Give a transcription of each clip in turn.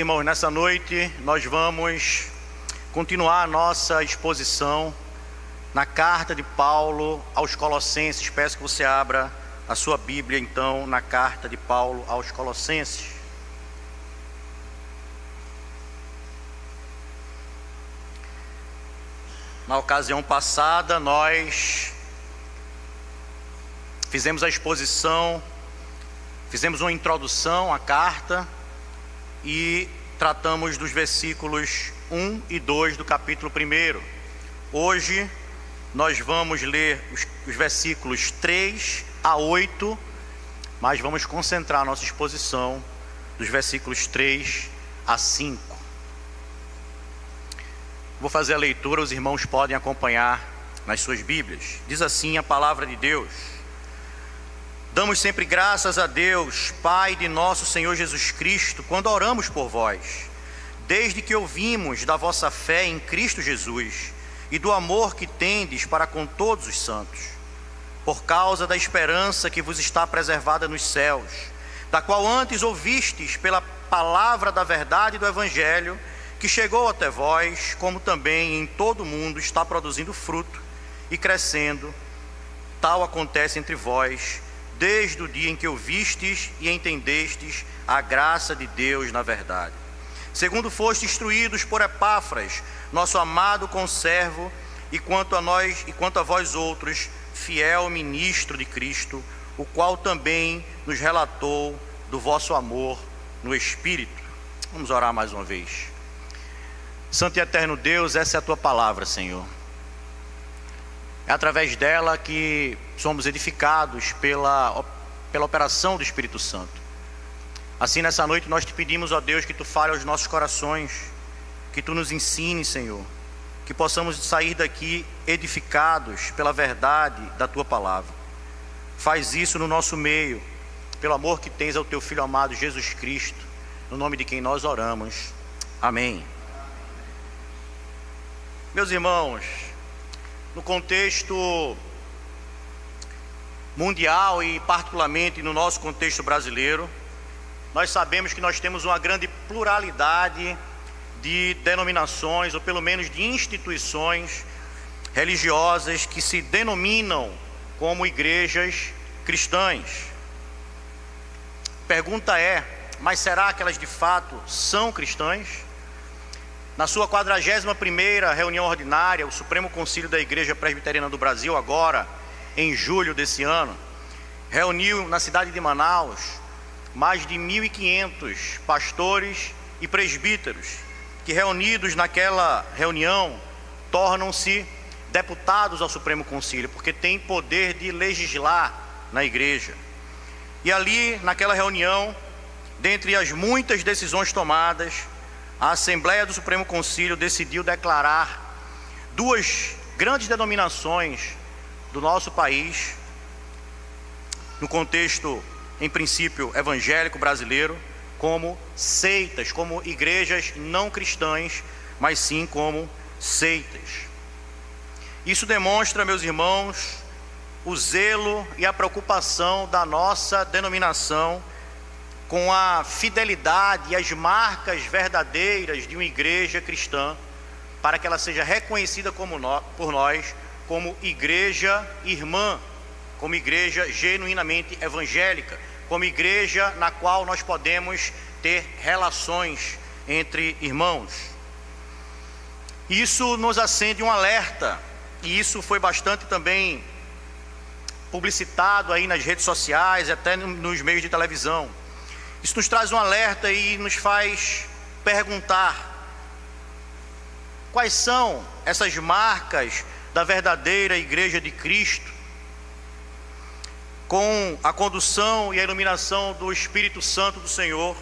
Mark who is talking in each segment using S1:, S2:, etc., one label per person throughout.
S1: Irmãos, nessa noite nós vamos continuar a nossa exposição na carta de Paulo aos Colossenses. Peço que você abra a sua Bíblia então na carta de Paulo aos Colossenses. Na ocasião passada nós fizemos a exposição, fizemos uma introdução à carta e tratamos dos versículos 1 e 2 do capítulo 1. Hoje nós vamos ler os versículos 3 a 8, mas vamos concentrar a nossa exposição dos versículos 3 a 5. Vou fazer a leitura, os irmãos podem acompanhar nas suas Bíblias. Diz assim a palavra de Deus: Damos sempre graças a Deus, Pai de nosso Senhor Jesus Cristo, quando oramos por vós, desde que ouvimos da vossa fé em Cristo Jesus e do amor que tendes para com todos os santos, por causa da esperança que vos está preservada nos céus, da qual antes ouvistes pela palavra da verdade do Evangelho, que chegou até vós, como também em todo o mundo está produzindo fruto e crescendo. Tal acontece entre vós, desde o dia em que ouvistes e entendestes a graça de Deus na verdade. Segundo fostes instruídos por Epáfras, nosso amado conservo, e quanto a vós outros, fiel ministro de Cristo, o qual também nos relatou do vosso amor no Espírito. Vamos orar mais uma vez. Santo e eterno Deus, essa é a tua palavra, Senhor. É através dela que somos edificados pela operação do Espírito Santo. Assim, nessa noite nós te pedimos, ó Deus, que tu fale aos nossos corações, que tu nos ensine, Senhor, que possamos sair daqui edificados pela verdade da tua palavra. Faz isso no nosso meio, pelo amor que tens ao teu Filho amado Jesus Cristo, no nome de quem nós oramos. Amém. Meus irmãos, no contexto mundial e particularmente no nosso contexto brasileiro, nós sabemos que nós temos uma grande pluralidade de denominações, ou pelo menos de instituições religiosas que se denominam como igrejas cristãs. Pergunta é, mas será que elas de fato são cristãs? Na sua 41ª reunião ordinária, o Supremo Concílio da Igreja Presbiteriana do Brasil, agora em julho desse ano, reuniu na cidade de Manaus mais de 1.500 pastores e presbíteros, que reunidos naquela reunião tornam-se deputados ao Supremo Concílio, porque têm poder de legislar na igreja. E ali, naquela reunião, dentre as muitas decisões tomadas, a Assembleia do Supremo Concílio decidiu declarar duas grandes denominações do nosso país, no contexto, em princípio, evangélico brasileiro, como seitas, como igrejas não cristãs, mas sim como seitas. Isso demonstra, meus irmãos, o zelo e a preocupação da nossa denominação com a fidelidade e as marcas verdadeiras de uma igreja cristã, para que ela seja reconhecida por nós como igreja irmã, como igreja genuinamente evangélica, como igreja na qual nós podemos ter relações entre irmãos. Isso nos acende um alerta, e isso foi bastante também publicitado aí nas redes sociais, até nos meios de televisão. Isso nos traz um alerta e nos faz perguntar: quais são essas marcas da verdadeira igreja de Cristo? Com a condução e a iluminação do Espírito Santo do Senhor,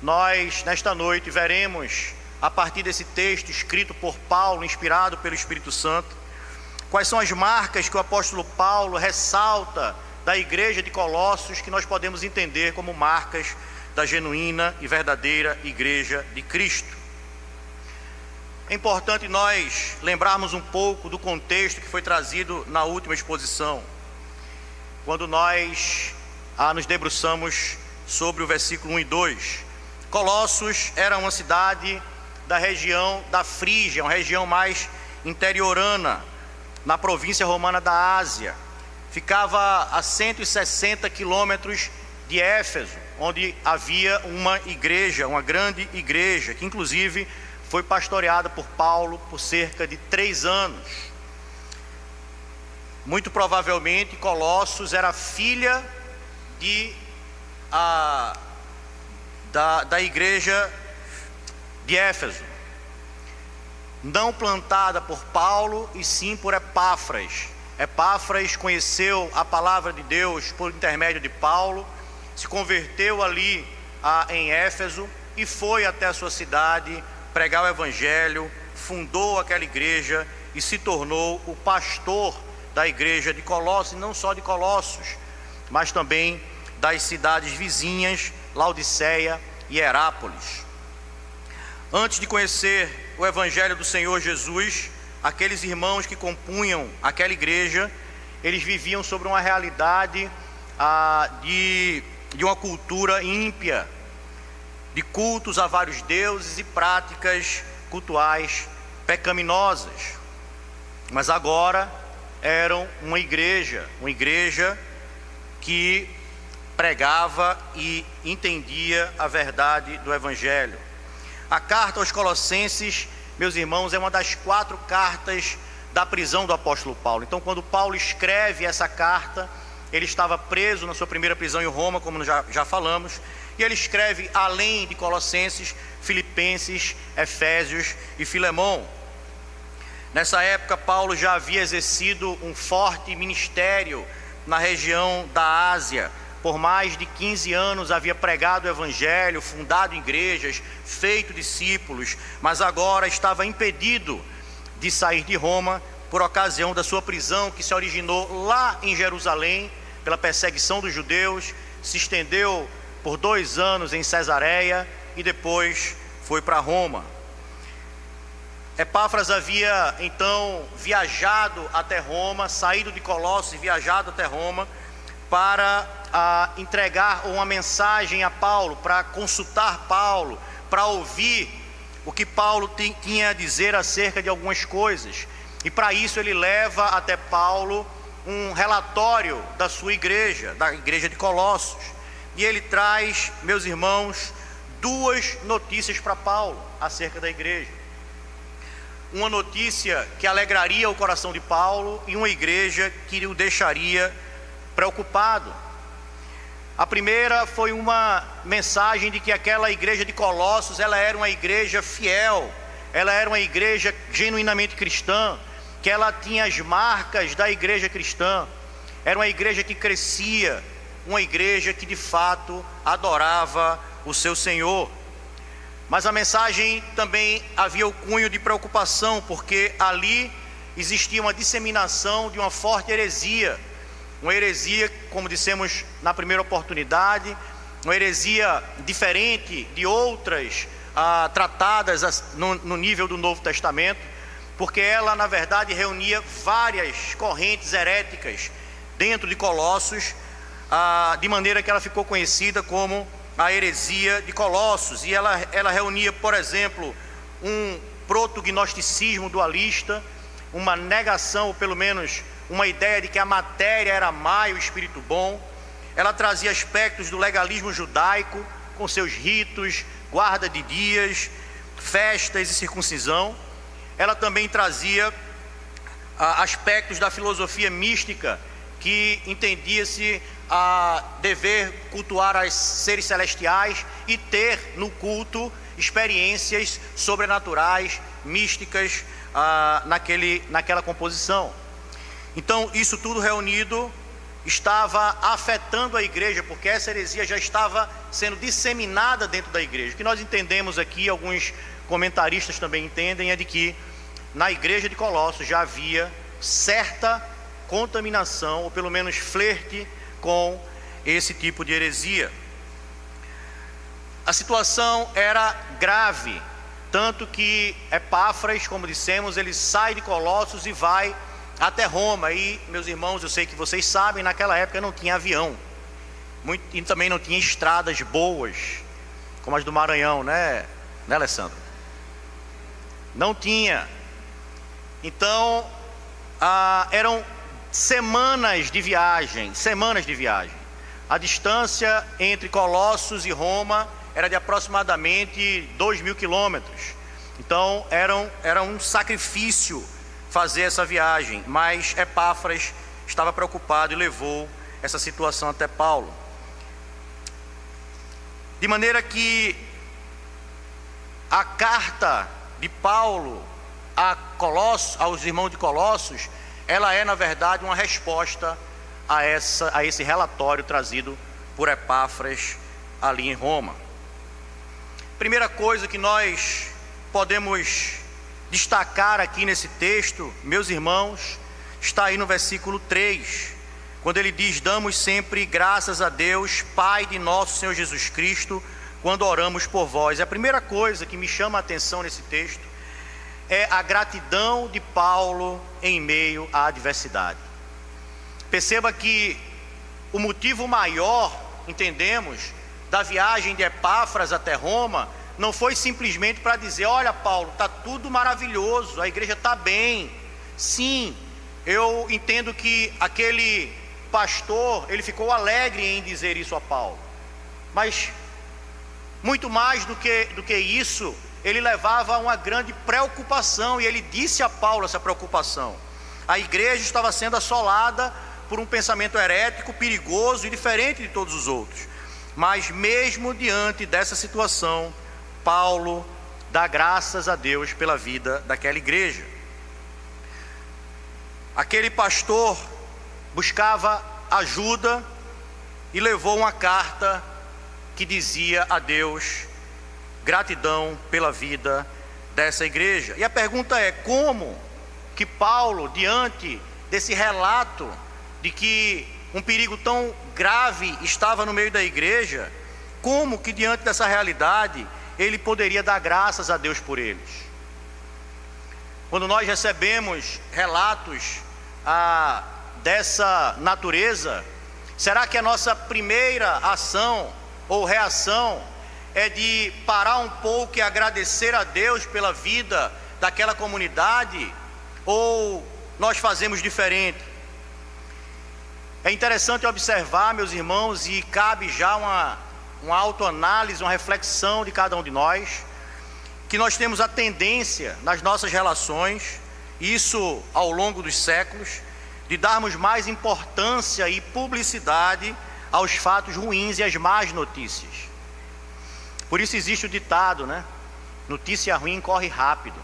S1: nós nesta noite veremos, a partir desse texto escrito por Paulo, inspirado pelo Espírito Santo, quais são as marcas que o apóstolo Paulo ressalta da igreja de Colossos, que nós podemos entender como marcas da genuína e verdadeira igreja de Cristo. É importante nós lembrarmos um pouco do contexto que foi trazido na última exposição, quando nós nos debruçamos sobre o versículo 1 e 2. Colossos era uma cidade da região da Frígia, uma região mais interiorana, na província romana da Ásia. Ficava a 160 quilômetros de Éfeso, onde havia uma igreja, uma grande igreja, que inclusive foi pastoreada por Paulo por cerca de 3 anos. Muito provavelmente Colossos era filha da igreja de Éfeso, não plantada por Paulo e sim por Epáfras. Epáfras conheceu a palavra de Deus por intermédio de Paulo, se converteu ali em Éfeso e foi até a sua cidade pregar o evangelho, fundou aquela igreja e se tornou o pastor da igreja de Colossos, e não só de Colossos, mas também das cidades vizinhas, Laodiceia e Herápolis. Antes de conhecer o evangelho do Senhor Jesus, aqueles irmãos que compunham aquela igreja, eles viviam sobre uma realidade de uma cultura ímpia, de cultos a vários deuses e práticas cultuais pecaminosas. Mas agora eram uma igreja que pregava e entendia a verdade do evangelho. A carta aos Colossenses, meus irmãos, é uma das 4 cartas da prisão do apóstolo Paulo. Então, quando Paulo escreve essa carta, ele estava preso na sua primeira prisão em Roma, como já falamos, e ele escreve, além de Colossenses, Filipenses, Efésios e Filemão. Nessa época, Paulo já havia exercido um forte ministério na região da Ásia. Por mais de 15 anos havia pregado o evangelho, fundado igrejas, feito discípulos, mas agora estava impedido de sair de Roma por ocasião da sua prisão, que se originou lá em Jerusalém, pela perseguição dos judeus, se estendeu por 2 anos em Cesareia e depois foi para Roma. Epáfras havia então viajado até Roma, saído de Colossos e viajado até Roma para entregar uma mensagem a Paulo, para consultar Paulo, para ouvir o que Paulo tinha a dizer acerca de algumas coisas. E para isso ele leva até Paulo um relatório da sua igreja, da igreja de Colossos. E ele traz, meus irmãos, 2 notícias para Paulo acerca da igreja. Uma notícia que alegraria o coração de Paulo e uma igreja que o deixaria preocupado. A primeira foi uma mensagem de que aquela igreja de Colossos, ela era uma igreja fiel, ela era uma igreja genuinamente cristã, que ela tinha as marcas da igreja cristã, era uma igreja que crescia, uma igreja que de fato adorava o seu Senhor. Mas a mensagem também havia o cunho de preocupação, porque ali existia uma disseminação de uma forte heresia. Uma heresia, como dissemos na primeira oportunidade, uma heresia diferente de outras tratadas no nível do Novo Testamento, porque ela, na verdade, reunia várias correntes heréticas dentro de Colossos, de maneira que ela ficou conhecida como a heresia de Colossos. E ela reunia, por exemplo, um proto-gnosticismo dualista, uma negação, ou pelo menos uma ideia de que a matéria era má e o espírito bom. Ela trazia aspectos do legalismo judaico, com seus ritos, guarda de dias, festas e circuncisão. Ela também trazia aspectos da filosofia mística, que entendia-se a dever cultuar os seres celestiais e ter no culto experiências sobrenaturais, místicas, naquela composição. Então, isso tudo reunido estava afetando a igreja, porque essa heresia já estava sendo disseminada dentro da igreja. O que nós entendemos aqui, alguns comentaristas também entendem, é de que na igreja de Colossos já havia certa contaminação, ou pelo menos flerte com esse tipo de heresia. A situação era grave, tanto que Epáfras, como dissemos, ele sai de Colossos e vai até Roma. E, meus irmãos, eu sei que vocês sabem, naquela época não tinha avião, e também não tinha estradas boas. como as do Maranhão, né, Alessandro? Não tinha. Então, eram semanas de viagem. A distância entre Colossos e Roma era de aproximadamente 2.000 quilômetros. Então, era um sacrifício fazer essa viagem, mas Epáfras estava preocupado e levou essa situação até Paulo. De maneira que a carta de Paulo aos irmãos de Colossos, ela é na verdade uma resposta a esse relatório trazido por Epáfras ali em Roma. Primeira coisa que nós podemos destacar aqui nesse texto, meus irmãos, está aí no versículo 3, quando ele diz: damos sempre graças a Deus, Pai de nosso Senhor Jesus Cristo, quando oramos por vós. A primeira coisa que me chama a atenção nesse texto é a gratidão de Paulo em meio à adversidade. Perceba que o motivo maior, entendemos, da viagem de Epáfras até Roma não foi simplesmente para dizer: olha, Paulo, está tudo maravilhoso, a igreja está bem. Sim, eu entendo que aquele pastor, ele ficou alegre em dizer isso a Paulo, mas muito mais do que isso, ele levava a uma grande preocupação, e ele disse a Paulo essa preocupação. A igreja estava sendo assolada por um pensamento herético, perigoso e diferente de todos os outros. Mas mesmo diante dessa situação, Paulo dá graças a Deus pela vida daquela igreja. Aquele pastor buscava ajuda e levou uma carta que dizia a Deus gratidão pela vida dessa igreja. E a pergunta é: como que Paulo, diante desse relato de que um perigo tão grave estava no meio da igreja, como que diante dessa realidade ele poderia dar graças a Deus por eles? Quando nós recebemos relatos dessa natureza, será que a nossa primeira ação ou reação é de parar um pouco e agradecer a Deus pela vida daquela comunidade, ou nós fazemos diferente? É interessante observar, meus irmãos, e cabe já uma autoanálise, uma reflexão de cada um de nós, que nós temos a tendência nas nossas relações, isso ao longo dos séculos, de darmos mais importância e publicidade aos fatos ruins e às más notícias. Por isso existe o ditado, né? Notícia ruim corre rápido,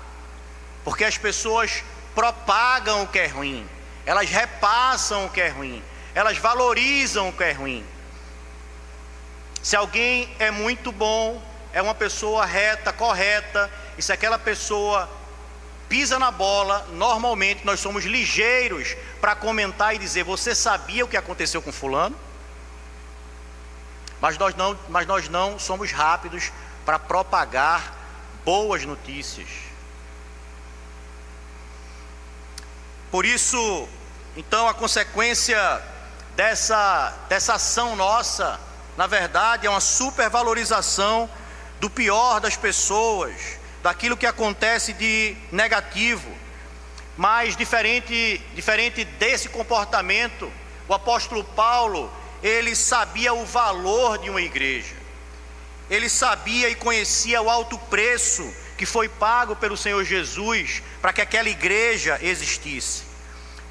S1: porque as pessoas propagam o que é ruim, elas repassam o que é ruim, elas valorizam o que é ruim. Se alguém é muito bom, é uma pessoa reta, correta, e se aquela pessoa pisa na bola, normalmente nós somos ligeiros para comentar e dizer: você sabia o que aconteceu com fulano? Mas nós não somos rápidos para propagar boas notícias. Por isso, então, a consequência dessa ação nossa, na verdade, é uma supervalorização do pior das pessoas, daquilo que acontece de negativo. Mas diferente desse comportamento, o apóstolo Paulo, ele sabia o valor de uma igreja. Ele sabia e conhecia o alto preço que foi pago pelo Senhor Jesus para que aquela igreja existisse.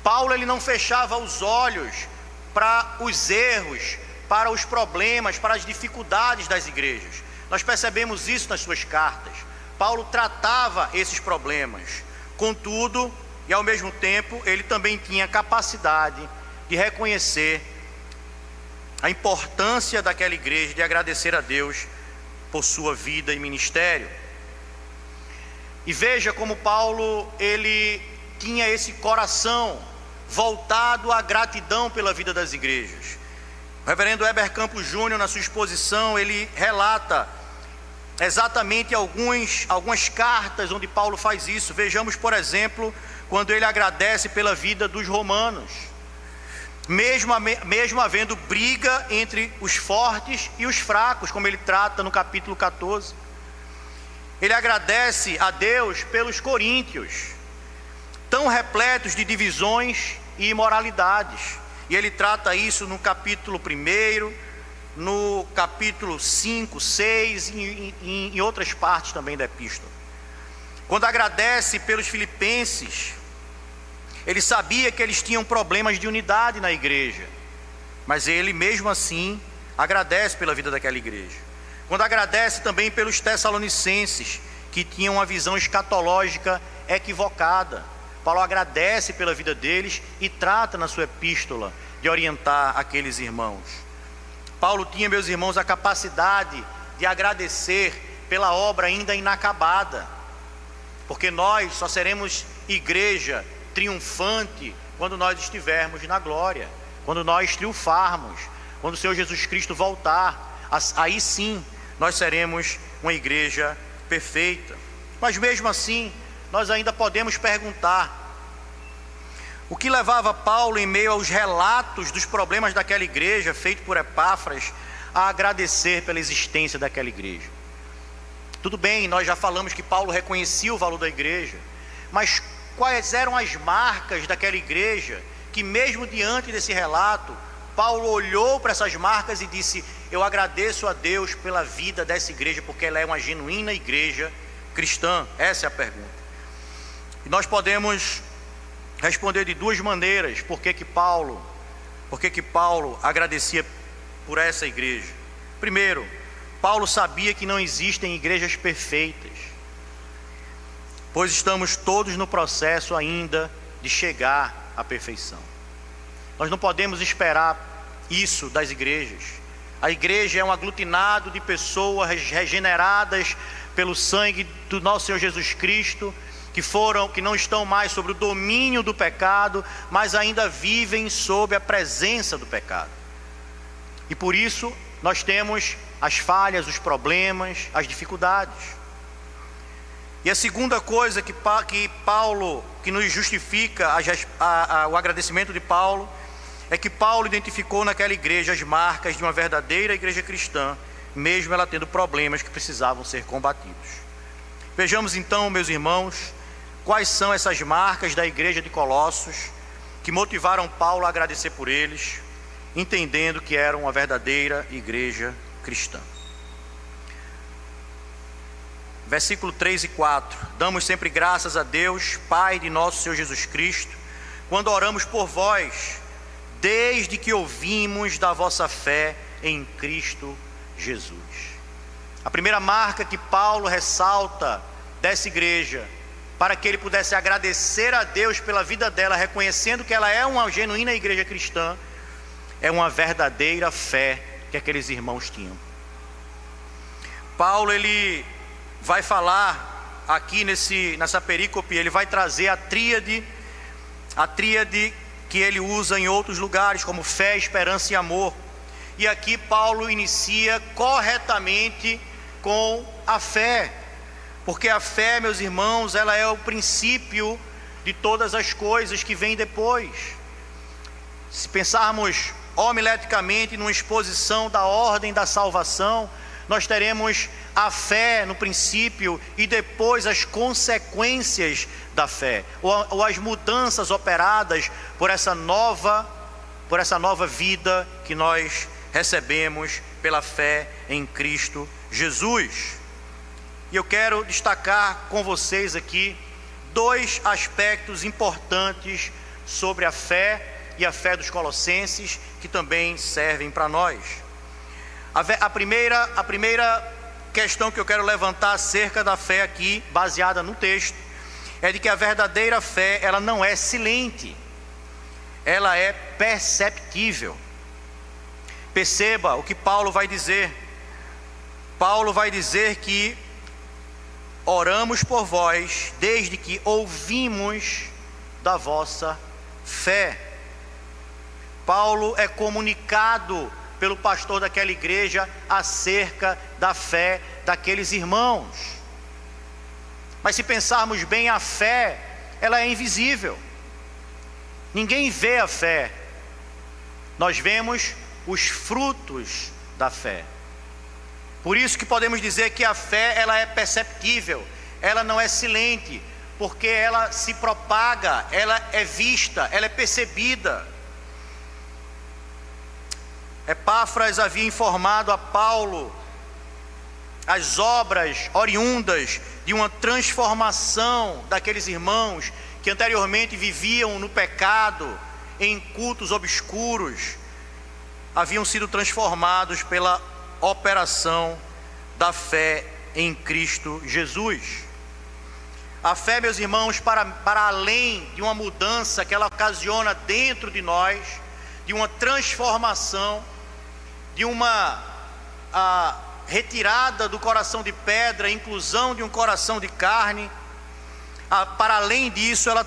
S1: Paulo, ele não fechava os olhos para os erros, para os problemas, para as dificuldades das igrejas. Nós percebemos isso nas suas cartas. Paulo tratava esses problemas. Contudo, e ao mesmo tempo, ele também tinha capacidade de reconhecer a importância daquela igreja, de agradecer a Deus por sua vida e ministério. E veja como Paulo, ele tinha esse coração voltado à gratidão pela vida das igrejas. O reverendo Heber Campos Júnior, na sua exposição, ele relata exatamente algumas cartas onde Paulo faz isso. Vejamos, por exemplo, quando ele agradece pela vida dos romanos. mesmo havendo briga entre os fortes e os fracos, como ele trata no capítulo 14. Ele agradece a Deus pelos coríntios, tão repletos de divisões e imoralidades. E ele trata isso no capítulo 1, no capítulo 5, 6 e em outras partes também da epístola. Quando agradece pelos filipenses, ele sabia que eles tinham problemas de unidade na igreja, mas ele mesmo assim agradece pela vida daquela igreja. Quando agradece também pelos tessalonicenses, que tinham uma visão escatológica equivocada, Paulo agradece pela vida deles e trata na sua epístola de orientar aqueles irmãos. Paulo tinha, meus irmãos, a capacidade de agradecer pela obra ainda inacabada, porque nós só seremos igreja triunfante quando nós estivermos na glória, quando nós triunfarmos, quando o Senhor Jesus Cristo voltar, aí sim nós seremos uma igreja perfeita. Mas mesmo assim, nós ainda podemos perguntar: o que levava Paulo, em meio aos relatos dos problemas daquela igreja, feito por Epáfras, a agradecer pela existência daquela igreja? Tudo bem, nós já falamos que Paulo reconhecia o valor da igreja, mas quais eram as marcas daquela igreja que, mesmo diante desse relato, Paulo olhou para essas marcas e disse: eu agradeço a Deus pela vida dessa igreja, porque ela é uma genuína igreja cristã? Essa é a pergunta. E nós podemos responder de duas maneiras por que Paulo agradecia por essa igreja. Primeiro, Paulo sabia que não existem igrejas perfeitas, pois estamos todos no processo ainda de chegar à perfeição. Nós não podemos esperar isso das igrejas. A igreja é um aglutinado de pessoas regeneradas pelo sangue do nosso Senhor Jesus Cristo, que não estão mais sob o domínio do pecado, mas ainda vivem sob a presença do pecado. E por isso nós temos as falhas, os problemas, as dificuldades. E a segunda coisa que nos justifica o agradecimento de Paulo, é que Paulo identificou naquela igreja as marcas de uma verdadeira igreja cristã, mesmo ela tendo problemas que precisavam ser combatidos. Vejamos então, meus irmãos, quais são essas marcas da igreja de Colossos que motivaram Paulo a agradecer por eles, entendendo que era uma verdadeira igreja cristã. Versículo 3 e 4: damos sempre graças a Deus, Pai de nosso Senhor Jesus Cristo, quando oramos por vós, desde que ouvimos da vossa fé em Cristo Jesus. A primeira marca que Paulo ressalta dessa igreja, para que ele pudesse agradecer a Deus pela vida dela, reconhecendo que ela é uma genuína igreja cristã, é uma verdadeira fé que aqueles irmãos tinham. Paulo, ele vai falar aqui nessa perícope, ele vai trazer a tríade que ele usa em outros lugares, como fé, esperança e amor. E aqui Paulo inicia corretamente com a fé, porque a fé, meus irmãos, ela é o princípio de todas as coisas que vêm depois. Se pensarmos homileticamente numa exposição da ordem da salvação, nós teremos a fé no princípio e depois as consequências da fé, ou as mudanças operadas por essa nova vida que nós recebemos pela fé em Cristo Jesus. E eu quero destacar com vocês aqui dois aspectos importantes sobre a fé e a fé dos colossenses, que também servem para nós. A primeira questão que eu quero levantar acerca da fé aqui, baseada no texto, é de que a verdadeira fé, ela não é silente, ela é perceptível. Perceba o que Paulo vai dizer. Paulo vai dizer que oramos por vós desde que ouvimos da vossa fé. Paulo é comunicado pelo pastor daquela igreja acerca da fé daqueles irmãos. Mas se pensarmos bem, a fé, ela é invisível. Ninguém vê a fé. nós vemos os frutos da fé. Por isso que podemos dizer que a fé, ela é perceptível, ela não é silente, porque ela se propaga, ela é vista, ela é percebida. Epáfras havia informado a Paulo as obras oriundas de uma transformação daqueles irmãos que anteriormente viviam no pecado, em cultos obscuros, haviam sido transformados pela operação da fé em Cristo Jesus. A fé, meus irmãos, para além de uma mudança que ela ocasiona dentro de nós, de uma transformação, de uma retirada do coração de pedra, inclusão de um coração de carne, para além disso, ela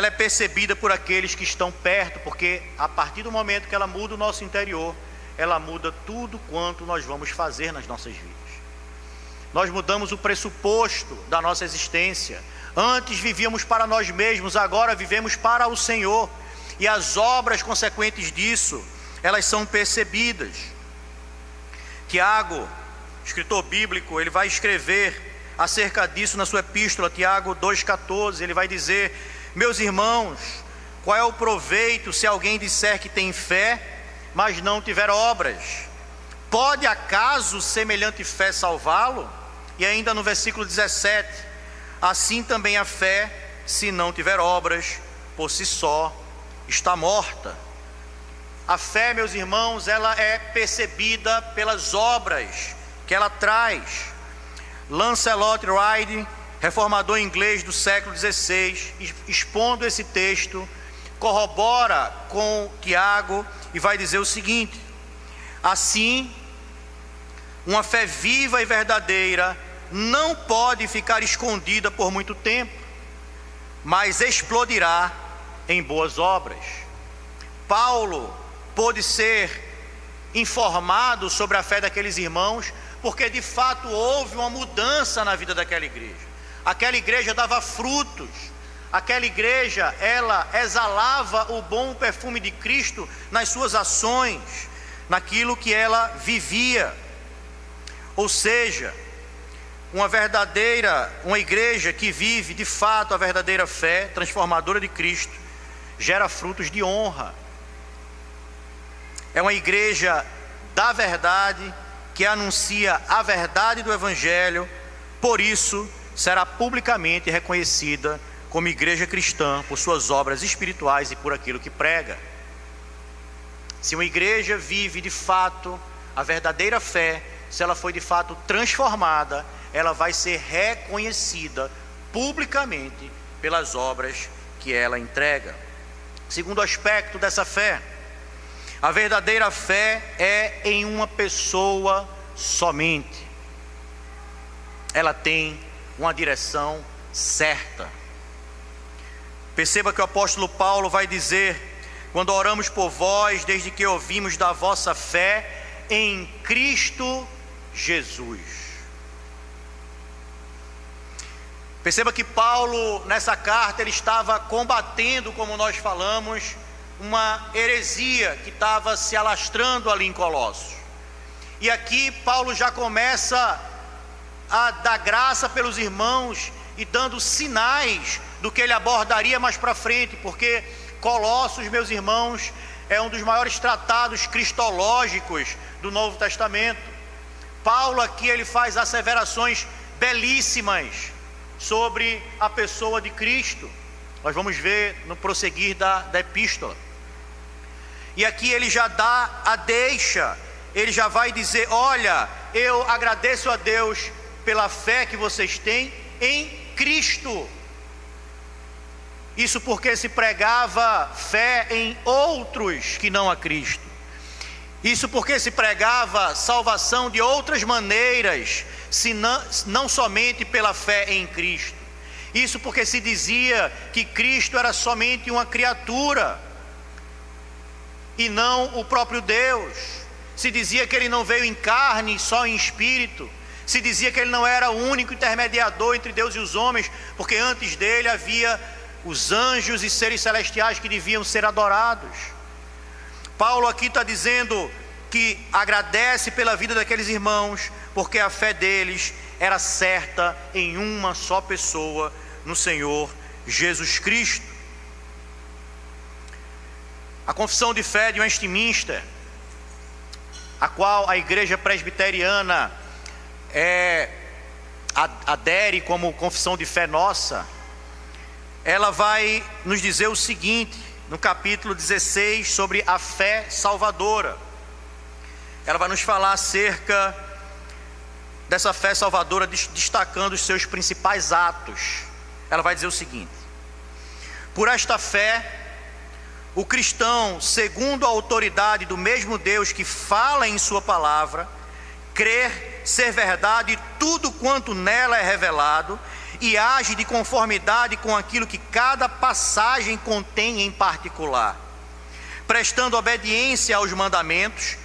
S1: é percebida por aqueles que estão perto, porque a partir do momento que ela muda o nosso interior, ela muda tudo quanto nós vamos fazer nas nossas vidas. Nós mudamos o pressuposto da nossa existência. Antes vivíamos para nós mesmos, agora vivemos para o Senhor, e as obras consequentes disso, elas são percebidas. Tiago, escritor bíblico, ele vai escrever acerca disso na sua epístola, Tiago 2,14, ele vai dizer: meus irmãos, qual é o proveito se alguém disser que tem fé, mas não tiver obras? Pode acaso semelhante fé salvá-lo? E ainda no versículo 17, assim também a fé, se não tiver obras, por si só está morta. A fé, meus irmãos, ela é percebida pelas obras que ela traz. Lancelot Wright, reformador inglês do século XVI, expondo esse texto, corrobora com Tiago e vai dizer o seguinte: assim, uma fé viva e verdadeira não pode ficar escondida por muito tempo, mas explodirá em boas obras. Paulo pôde ser informado sobre a fé daqueles irmãos, porque de fato houve uma mudança na vida daquela igreja. Aquela igreja dava frutos, aquela igreja, ela exalava o bom perfume de Cristo nas suas ações, naquilo que ela vivia. Ou seja, uma igreja que vive de fato a verdadeira fé transformadora de Cristo, gera frutos de honra. É uma igreja da verdade, que anuncia a verdade do Evangelho, por isso será publicamente reconhecida como igreja cristã por suas obras espirituais e por aquilo que prega. Se uma igreja vive de fato a verdadeira fé, se ela foi de fato transformada, ela vai ser reconhecida publicamente pelas obras que ela entrega. Segundo aspecto dessa fé, a verdadeira fé é em uma pessoa somente. Ela tem uma direção certa. Perceba que o apóstolo Paulo vai dizer: quando oramos por vós, desde que ouvimos da vossa fé em Cristo Jesus. Perceba que Paulo, nessa carta, ele estava combatendo, como nós falamos, uma heresia que estava se alastrando ali em Colossos. E aqui Paulo já começa a dar graça pelos irmãos e dando sinais do que ele abordaria mais para frente, porque Colossos, meus irmãos, é um dos maiores tratados cristológicos do Novo Testamento. Paulo aqui ele faz asseverações belíssimas sobre a pessoa de Cristo. Nós vamos ver no prosseguir da epístola. E aqui ele já dá a deixa, ele já vai dizer: olha, eu agradeço a Deus pela fé que vocês têm em Cristo. Isso porque se pregava fé em outros que não a Cristo. Isso porque se pregava salvação de outras maneiras, não somente pela fé em Cristo. Isso porque se dizia que Cristo era somente uma criatura e não o próprio Deus. Se dizia que ele não veio em carne, só em espírito. Se dizia que ele não era o único intermediador entre Deus e os homens, porque antes dele havia os anjos e seres celestiais que deviam ser adorados. Paulo aqui está dizendo que agradece pela vida daqueles irmãos, porque a fé deles era certa em uma só pessoa, no Senhor Jesus Cristo. A confissão de fé de Westminster, a qual a igreja presbiteriana adere como confissão de fé nossa, ela vai nos dizer o seguinte, no capítulo 16, sobre a fé salvadora. Ela vai nos falar acerca dessa fé salvadora, destacando os seus principais atos. Ela vai dizer o seguinte: por esta fé, o cristão, segundo a autoridade do mesmo Deus que fala em sua palavra, crer ser verdade tudo quanto nela é revelado e age de conformidade com aquilo que cada passagem contém em particular, prestando obediência aos mandamentos,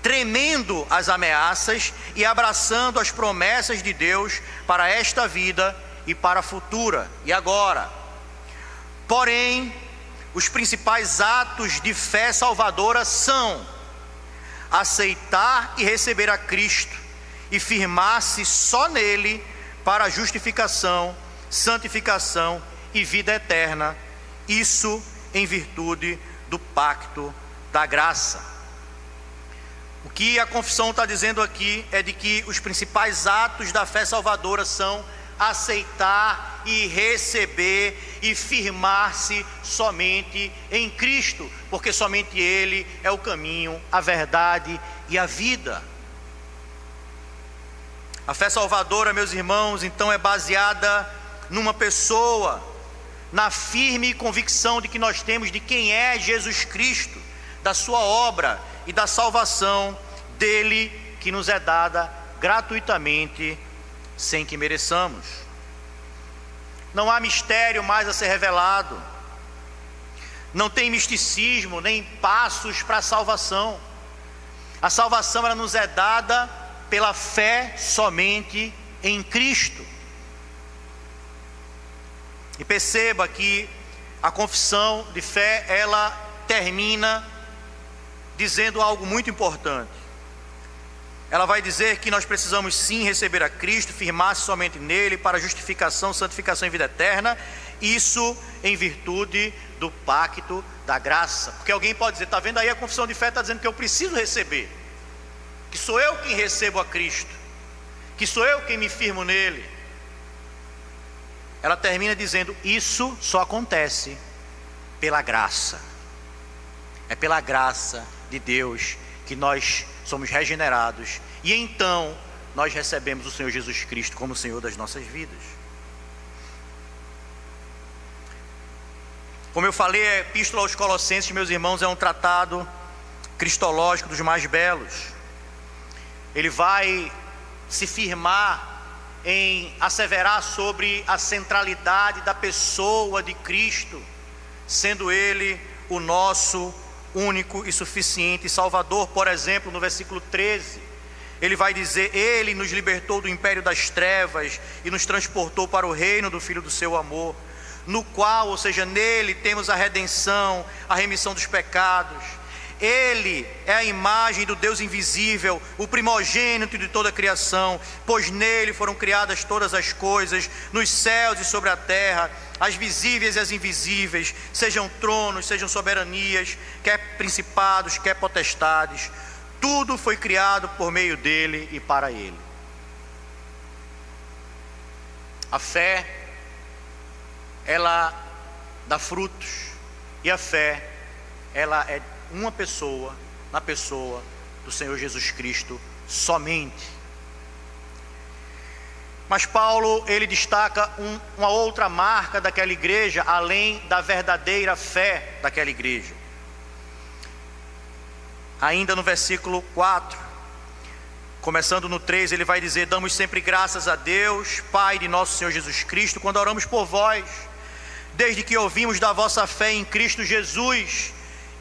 S1: tremendo as ameaças e abraçando as promessas de Deus para esta vida e para a futura. E agora, porém, os principais atos de fé salvadora são aceitar e receber a Cristo e firmar-se só nele para justificação, santificação e vida eterna, isso em virtude do pacto da graça. O que a confissão está dizendo aqui é de que os principais atos da fé salvadora são aceitar e receber e firmar-se somente em Cristo, porque somente Ele é o caminho, a verdade e a vida. A fé salvadora, meus irmãos, então é baseada numa pessoa, na firme convicção de que nós temos de quem é Jesus Cristo, da sua obra e da salvação dele, que nos é dada gratuitamente, sem que mereçamos. Não há mistério mais a ser revelado, não tem misticismo, nem passos para a salvação. A salvação, ela nos é dada pela fé somente em Cristo. E perceba que a confissão de fé, ela termina dizendo algo muito importante. Ela vai dizer que nós precisamos sim receber a Cristo, firmar-se somente nele para justificação, santificação e vida eterna, isso em virtude do pacto da graça. Porque alguém pode dizer, está vendo aí, a confissão de fé está dizendo que eu preciso receber, que sou eu quem recebo a Cristo, que sou eu quem me firmo nele. Ela termina dizendo, isso só acontece pela graça. É pela graça de Deus que nós somos regenerados, e então nós recebemos o Senhor Jesus Cristo como Senhor das nossas vidas. Como eu falei, a Epístola aos Colossenses, meus irmãos, é um tratado cristológico dos mais belos. Ele vai se firmar em asseverar sobre a centralidade da pessoa de Cristo, sendo Ele o nosso único e suficiente Salvador. Por exemplo, no versículo 13, ele vai dizer, Ele nos libertou do império das trevas e nos transportou para o reino do Filho do seu amor, no qual, ou seja, nele temos a redenção, a remissão dos pecados. Ele é a imagem do Deus invisível, o primogênito de toda a criação, pois nele foram criadas todas as coisas, nos céus e sobre a terra, as visíveis e as invisíveis, sejam tronos, sejam soberanias, quer principados, quer potestades, tudo foi criado por meio dele e para ele. A fé, ela dá frutos, e a fé, ela é uma pessoa, na pessoa do Senhor Jesus Cristo somente. Mas Paulo, ele destaca uma outra marca daquela igreja, além da verdadeira fé daquela igreja. Ainda no versículo 4, começando no 3, ele vai dizer, damos sempre graças a Deus, Pai de nosso Senhor Jesus Cristo, quando oramos por vós, desde que ouvimos da vossa fé em Cristo Jesus,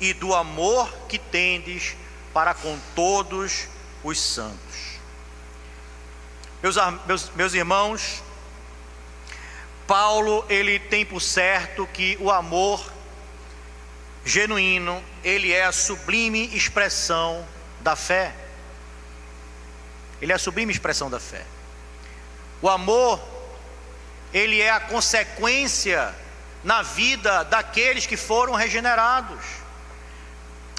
S1: e do amor que tendes para com todos os santos. Meus irmãos, Paulo, ele tem por certo que o amor genuíno, ele é a sublime expressão da fé. Ele é a sublime expressão da fé. O amor, ele é a consequência na vida daqueles que foram regenerados.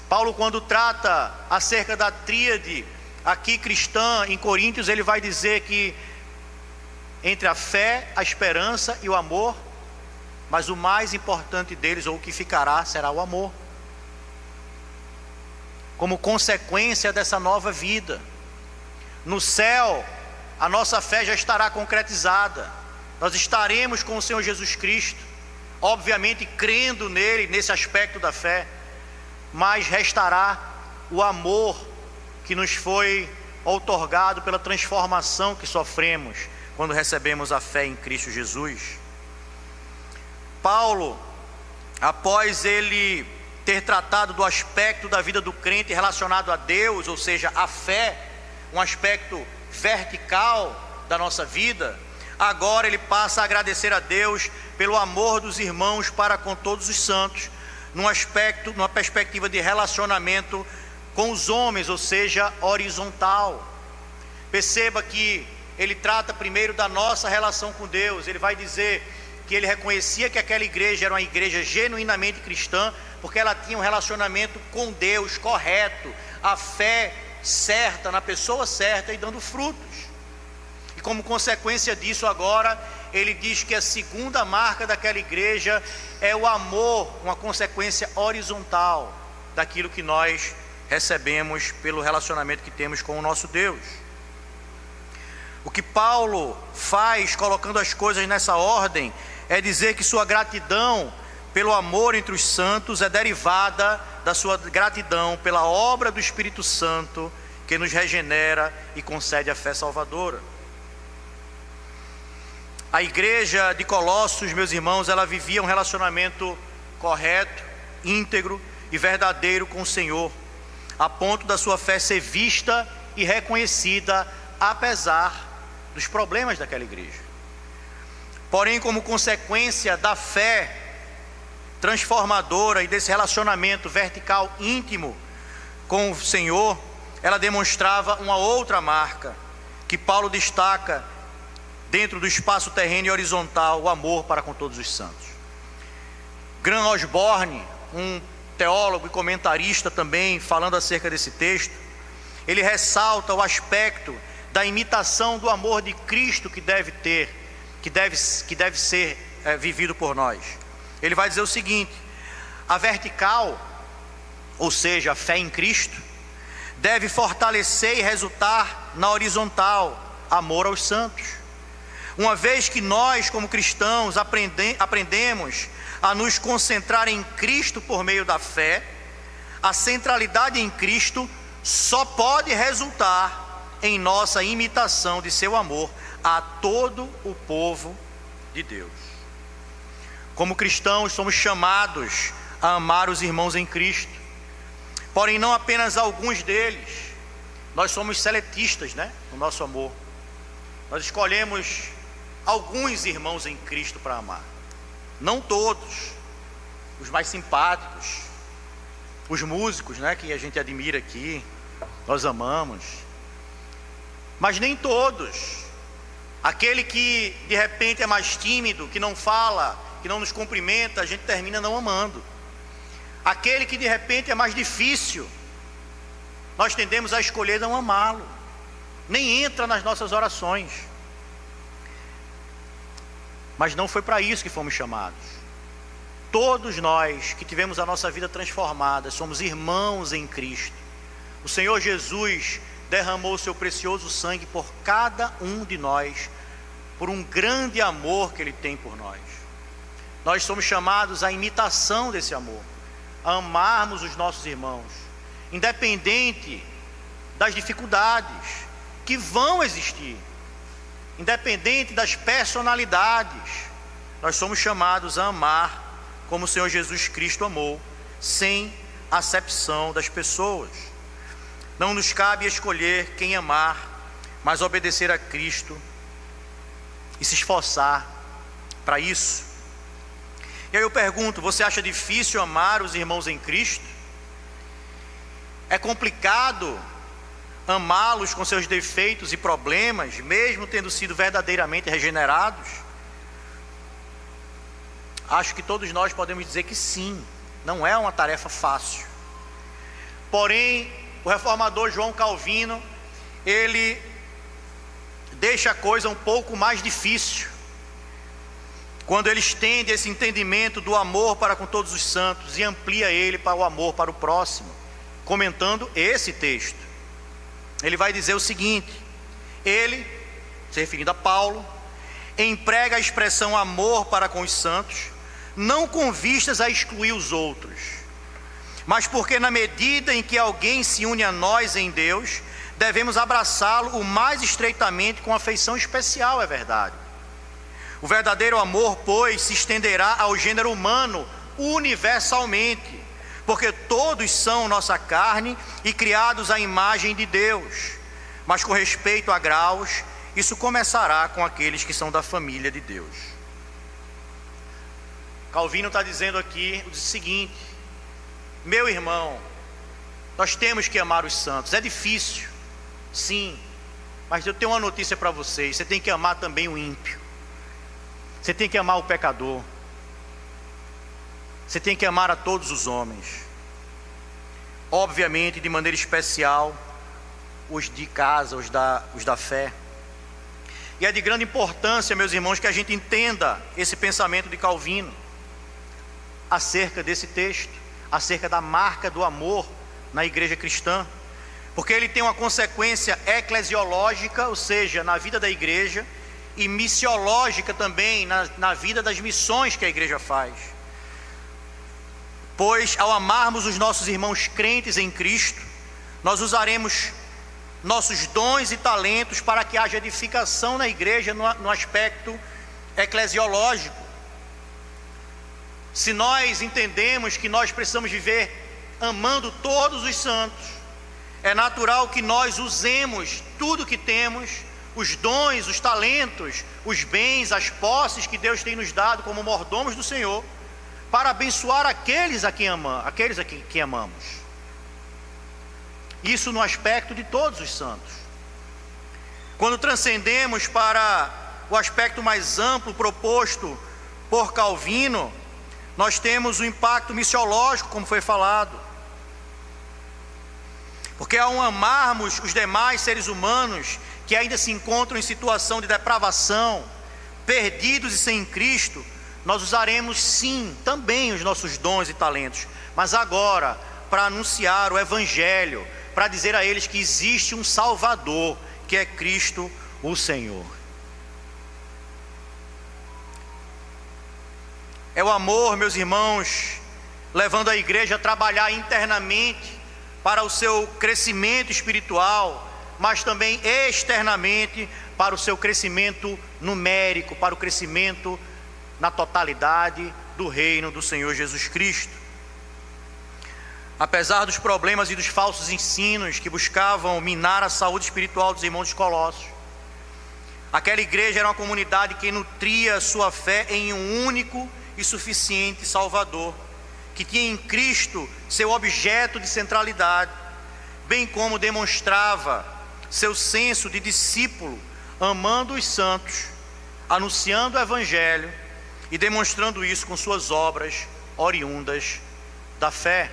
S1: Paulo, quando trata acerca da tríade aqui cristã em Coríntios, ele vai dizer que entre a fé, a esperança e o amor, mas o mais importante deles, ou o que ficará, será o amor. Como consequência dessa nova vida. No céu, a nossa fé já estará concretizada. Nós estaremos com o Senhor Jesus Cristo, obviamente crendo nele, nesse aspecto da fé, mas restará o amor que nos foi outorgado pela transformação que sofremos quando recebemos a fé em Cristo Jesus. Paulo, após ele ter tratado do aspecto da vida do crente relacionado a Deus, ou seja, a fé, um aspecto vertical da nossa vida, agora ele passa a agradecer a Deus pelo amor dos irmãos para com todos os santos, numa perspectiva de relacionamento com os homens, ou seja, horizontal. Perceba que ele trata primeiro da nossa relação com Deus. Ele vai dizer que ele reconhecia que aquela igreja era uma igreja genuinamente cristã, porque ela tinha um relacionamento com Deus correto, a fé certa, na pessoa certa e dando frutos. E como consequência disso agora, ele diz que a segunda marca daquela igreja é o amor, uma consequência horizontal daquilo que nós recebemos pelo relacionamento que temos com o nosso Deus. O que Paulo faz, colocando as coisas nessa ordem, é dizer que sua gratidão pelo amor entre os santos é derivada da sua gratidão pela obra do Espírito Santo que nos regenera e concede a fé salvadora. A igreja de Colossos, meus irmãos, ela vivia um relacionamento correto, íntegro e verdadeiro com o Senhor, a ponto da sua fé ser vista e reconhecida, apesar dos problemas daquela igreja. Porém, como consequência da fé transformadora e desse relacionamento vertical íntimo com o Senhor, ela demonstrava uma outra marca que Paulo destaca dentro do espaço terreno e horizontal, o amor para com todos os santos. Graham Osborne, um teólogo e comentarista também, falando acerca desse texto, ele ressalta o aspecto da imitação do amor de Cristo que deve ser vivido por nós. Ele vai dizer o seguinte: a vertical, ou seja, a fé em Cristo, deve fortalecer e resultar na horizontal, amor aos santos. Uma vez que nós, como cristãos, aprendemos a nos concentrar em Cristo por meio da fé, a centralidade em Cristo só pode resultar em nossa imitação de seu amor a todo o povo de Deus. Como cristãos, somos chamados a amar os irmãos em Cristo, porém não apenas alguns deles. Nós somos seletistas, no nosso amor. Nós escolhemos alguns irmãos em Cristo para amar, não todos. Os mais simpáticos, os músicos, que a gente admira aqui, nós amamos, mas nem todos. Aquele que de repente é mais tímido, que não fala, que não nos cumprimenta, a gente termina não amando. Aquele que de repente é mais difícil, nós tendemos a escolher não amá-lo, nem entra nas nossas orações. Mas não foi para isso que fomos chamados. Todos nós que tivemos a nossa vida transformada, somos irmãos em Cristo. O Senhor Jesus derramou o seu precioso sangue por cada um de nós, por um grande amor que Ele tem por nós. Nós somos chamados à imitação desse amor, a amarmos os nossos irmãos, independente das dificuldades que vão existir, independente das personalidades. Nós somos chamados a amar como o Senhor Jesus Cristo amou, sem acepção das pessoas. Não nos cabe escolher quem amar, mas obedecer a Cristo e se esforçar para isso. E aí eu pergunto, você acha difícil amar os irmãos em Cristo? É complicado amá-los com seus defeitos e problemas, mesmo tendo sido verdadeiramente regenerados? Acho que todos nós podemos dizer que sim, não é uma tarefa fácil. Porém, o reformador João Calvino, ele deixa a coisa um pouco mais difícil, quando ele estende esse entendimento do amor para com todos os santos e amplia ele para o amor para o próximo, comentando esse texto. Ele vai dizer o seguinte: ele, se referindo a Paulo, emprega a expressão amor para com os santos, não com vistas a excluir os outros, mas porque na medida em que alguém se une a nós em Deus, devemos abraçá-lo o mais estreitamente com afeição especial, é verdade. O verdadeiro amor, pois, se estenderá ao gênero humano universalmente, porque todos são nossa carne e criados à imagem de Deus. Mas com respeito a graus, isso começará com aqueles que são da família de Deus. Calvino está dizendo aqui o seguinte: meu irmão, nós temos que amar os santos. É difícil, sim, mas eu tenho uma notícia para vocês: você tem que amar também o ímpio, você tem que amar o pecador, você tem que amar a todos os homens, obviamente de maneira especial os de casa, os da fé. E é de grande importância, meus irmãos, que a gente entenda esse pensamento de Calvino acerca desse texto, acerca da marca do amor na igreja cristã, porque ele tem uma consequência eclesiológica, ou seja, na vida da igreja, e missiológica também, na vida das missões que a igreja faz. Pois ao amarmos os nossos irmãos crentes em Cristo, nós usaremos nossos dons e talentos para que haja edificação na igreja no aspecto eclesiológico. Se nós entendemos que nós precisamos viver amando todos os santos, é natural que nós usemos tudo que temos, os dons, os talentos, os bens, as posses que Deus tem nos dado como mordomos do Senhor, para abençoar aqueles a quem amamos. Isso no aspecto de todos os santos. Quando transcendemos para o aspecto mais amplo proposto por Calvino, nós temos o impacto missiológico, como foi falado. Porque ao amarmos os demais seres humanos que ainda se encontram em situação de depravação, perdidos e sem Cristo, nós usaremos sim também os nossos dons e talentos, mas agora para anunciar o Evangelho, para dizer a eles que existe um Salvador, que é Cristo o Senhor. É o amor, meus irmãos, levando a igreja a trabalhar internamente para o seu crescimento espiritual, mas também externamente para o seu crescimento numérico, para o crescimento na totalidade do reino do Senhor Jesus Cristo. Apesar dos problemas e dos falsos ensinos que buscavam minar a saúde espiritual dos irmãos de Colossos, aquela igreja era uma comunidade que nutria sua fé em um único e suficiente Salvador, que tinha em Cristo seu objeto de centralidade, bem como demonstrava seu senso de discípulo, amando os santos, anunciando o Evangelho e demonstrando isso com suas obras oriundas da fé.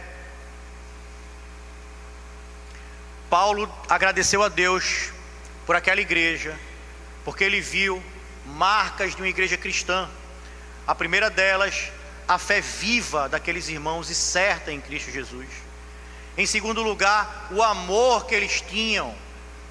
S1: Paulo agradeceu a Deus por aquela igreja, porque ele viu marcas de uma igreja cristã. A primeira delas, a fé viva daqueles irmãos e certa em Cristo Jesus. Em segundo lugar, o amor que eles tinham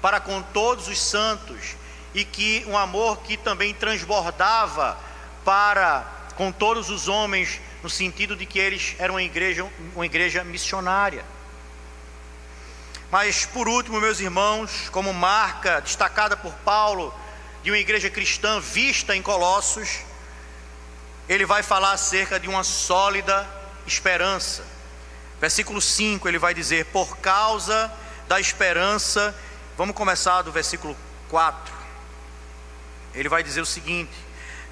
S1: para com todos os santos, e que um amor que também transbordava para com todos os homens, no sentido de que eles eram uma igreja missionária. Mas por último, meus irmãos, como marca destacada por Paulo de uma igreja cristã vista em Colossos, ele vai falar acerca de uma sólida esperança. Versículo 5, ele vai dizer: por causa da esperança. Vamos começar do versículo 4. Ele vai dizer o seguinte: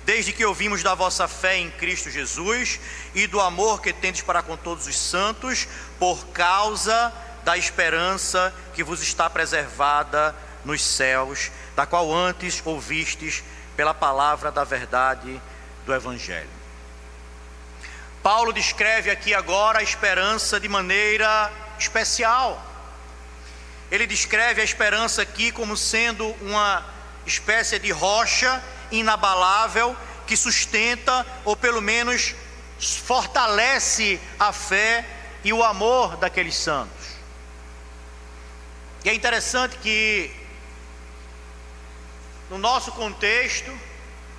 S1: desde que ouvimos da vossa fé em Cristo Jesus e do amor que tendes para com todos os santos, por causa da esperança que vos está preservada nos céus, da qual antes ouvistes pela palavra da verdade do Evangelho. Paulo descreve aqui agora a esperança de maneira especial. Ele descreve a esperança aqui como sendo uma espécie de rocha inabalável que sustenta, ou pelo menos fortalece a fé e o amor daqueles santos. E é interessante que no nosso contexto,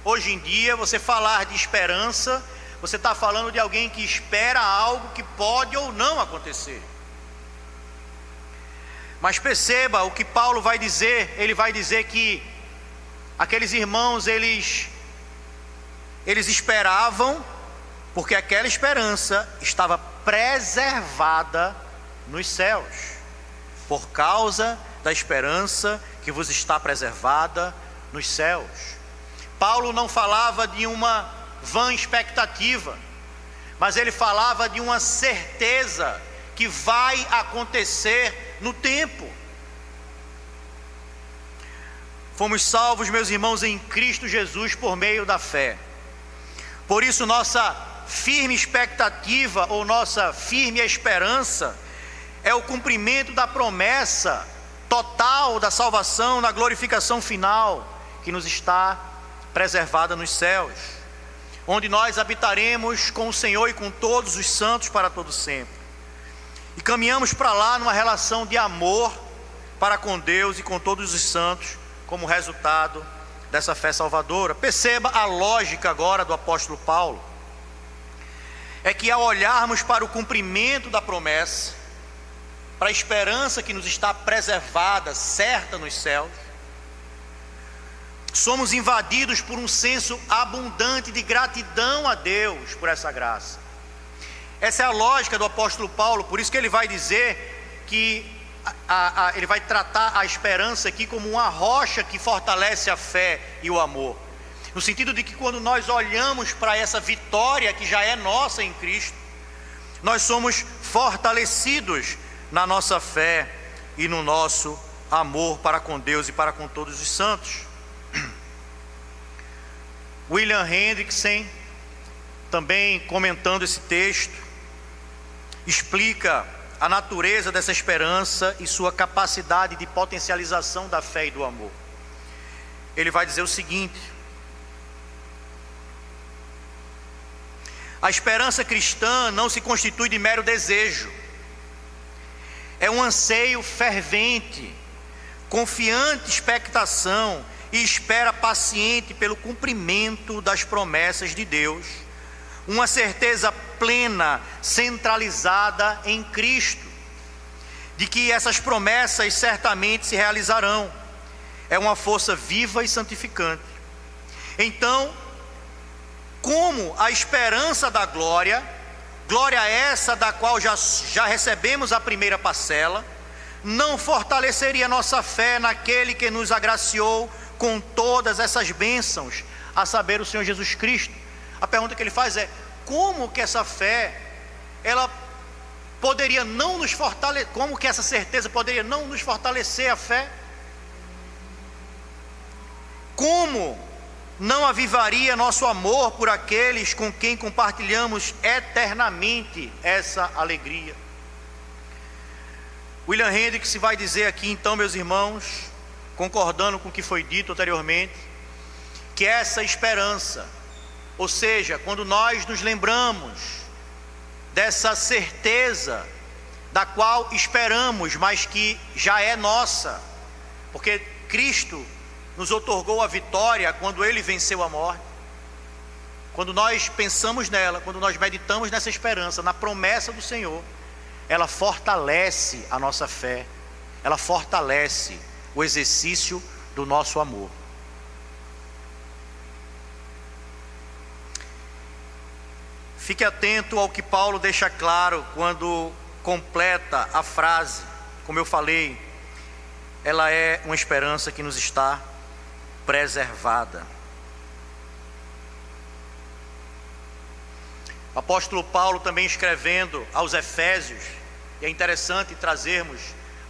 S1: hoje em dia, você falar de esperança, você está falando de alguém que espera algo que pode ou não acontecer. Mas perceba o que Paulo vai dizer. Ele vai dizer que aqueles irmãos, eles esperavam, porque aquela esperança estava preservada nos céus, por causa da esperança que vos está preservada nos céus. Paulo não falava de uma vã expectativa, mas ele falava de uma certeza que vai acontecer no tempo. Fomos salvos, meus irmãos, em Cristo Jesus por meio da fé. Por isso nossa firme expectativa ou nossa firme esperança é o cumprimento da promessa total da salvação, da glorificação final que nos está preservada nos céus, onde nós habitaremos com o Senhor e com todos os santos para todo sempre. E caminhamos para lá numa relação de amor para com Deus e com todos os santos, como resultado dessa fé salvadora. Perceba a lógica agora do apóstolo Paulo. É que ao olharmos para o cumprimento da promessa, para a esperança que nos está preservada, certa nos céus, somos invadidos por um senso abundante de gratidão a Deus por essa graça. Essa é a lógica do apóstolo Paulo, por isso que ele vai dizer que ele vai tratar a esperança aqui como uma rocha que fortalece a fé e o amor. No sentido de que quando nós olhamos para essa vitória que já é nossa em Cristo, nós somos fortalecidos na nossa fé e no nosso amor para com Deus e para com todos os santos. William Hendrickson, também comentando esse texto, explica a natureza dessa esperança e sua capacidade de potencialização da fé e do amor. Ele vai dizer o seguinte: a esperança cristã não se constitui de mero desejo, é um anseio fervente, confiante expectação e espera paciente pelo cumprimento das promessas de Deus, uma certeza plena, centralizada em Cristo, de que essas promessas certamente se realizarão. É uma força viva e santificante. Então, como a esperança da glória essa da qual já recebemos a primeira parcela, não fortaleceria nossa fé naquele que nos agraciou com todas essas bênçãos, a saber, o Senhor Jesus Cristo? A pergunta que ele faz é: como que essa fé, ela poderia não nos fortalecer, como que essa certeza poderia não nos fortalecer a fé? Como não avivaria nosso amor por aqueles com quem compartilhamos eternamente essa alegria? William Hendrickson vai dizer aqui, então, meus irmãos, concordando com o que foi dito anteriormente, que essa esperança, ou seja, quando nós nos lembramos dessa certeza da qual esperamos, mas que já é nossa, porque Cristo nos outorgou a vitória quando Ele venceu a morte. Quando nós pensamos nela, quando nós meditamos nessa esperança, na promessa do Senhor, ela fortalece a nossa fé, ela fortalece o exercício do nosso amor. Fique atento ao que Paulo deixa claro quando completa a frase. Como eu falei, ela é uma esperança que nos está preservada. O apóstolo Paulo também escrevendo aos Efésios, e é interessante trazermos